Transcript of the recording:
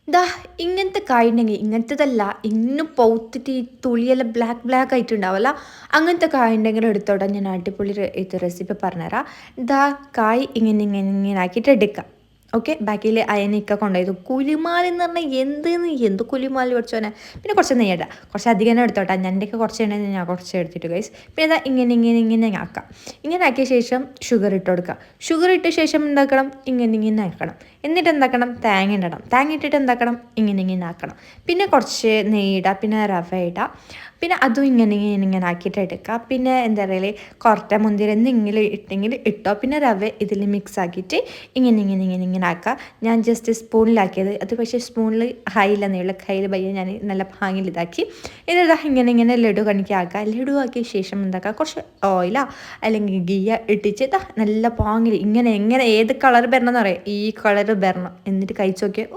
ദാ ഇങ്ങനത്തെ കായുണ്ടെങ്കിൽ ഇങ്ങനത്തതല്ല ഇന്നും പൗത്തിട്ട് ഈ തുളിയെല്ലാം ബ്ലാക്ക് ബ്ലാക്ക് ആയിട്ടുണ്ടാവല്ല അങ്ങനത്തെ കായുണ്ടെങ്കിൽ എടുത്തോട്ടെ ഞാൻ അടിപൊളി ഇത് റെസിപ്പി പറഞ്ഞുതരാം. ദാ കായ് ഇങ്ങനെ ഇങ്ങനെ ഇങ്ങനെ ആക്കിയിട്ട് എടുക്കാം. ഓക്കെ, ബാക്കിയിൽ അയനൊക്കെ കൊണ്ടുപോയത് കുലുമാൽ എന്ന് പറഞ്ഞാൽ എന്തെന്ന് എന്ത് കുലുമാൽ പഠിച്ചോനെ. പിന്നെ കുറച്ച് നെയ്യട കുറച്ച് അധികം തന്നെ എടുത്തോട്ടെ, ഞൻ്റെയൊക്കെ കുറച്ച് ഉണ്ടെങ്കിൽ ഞാൻ കുറച്ച് എടുത്തിട്ട് ഗൈസ്. പിന്നെ ഇതാ ഇങ്ങനെ ഇങ്ങനെ ഇങ്ങനെ ആക്കാം. ഇങ്ങനെ ആക്കിയ ശേഷം ഷുഗർ ഇട്ട് കൊടുക്കുക. ഷുഗർ ഇട്ട ശേഷം എന്താക്കണം, ഇങ്ങനെ ഇങ്ങനെ ആക്കണം. എന്നിട്ട് എന്താക്കണം, തേങ്ങ ഇടണം. തേങ്ങ ഇട്ടിട്ട് എന്താക്കണം, ഇങ്ങനെ ഇങ്ങനെ ആക്കണം. പിന്നെ കുറച്ച് നെയ്യിടുക, പിന്നെ റവ ഇടുക, പിന്നെ അതും ഇങ്ങനെ ഇങ്ങനെ ഇങ്ങനെ ആക്കിയിട്ട് എടുക്കുക. പിന്നെ എന്താ പറയുക, കുറച്ച മുന്തിരി എന്തെങ്കിലും ഇട്ടെങ്കിൽ ഇട്ടോ. പിന്നെ റവ ഇതിൽ മിക്സ് ആക്കിയിട്ട് ഇങ്ങനെ ഇങ്ങനെ ഇങ്ങനെ ഇങ്ങനെ ആക്കുക. ഞാൻ ജസ്റ്റ് സ്പൂണിലാക്കിയത് അത്, പക്ഷേ സ്പൂണിൽ ഹൈയിലെന്നുള്ള കയ്യിൽ പയ്യെ ഞാൻ നല്ല പാങ്ങിൽ ഇതാക്കി. എന്നിട്ട് ഇങ്ങനെ ഇങ്ങനെ ലഡു കണിക്കാക്കുക. ലഡു ആക്കിയ ശേഷം എന്താക്കുക, കുറച്ച് ഓയിലോ അല്ലെങ്കിൽ ഗീയ ഇട്ടിച്ച് നല്ല പാങ്ങിൽ ഇങ്ങനെ എങ്ങനെ ഏത് കളർ വരണം എന്നറിയാം, ഈ കളർ വരണം. എന്നിട്ട് കഴിച്ച് നോക്കിയാൽ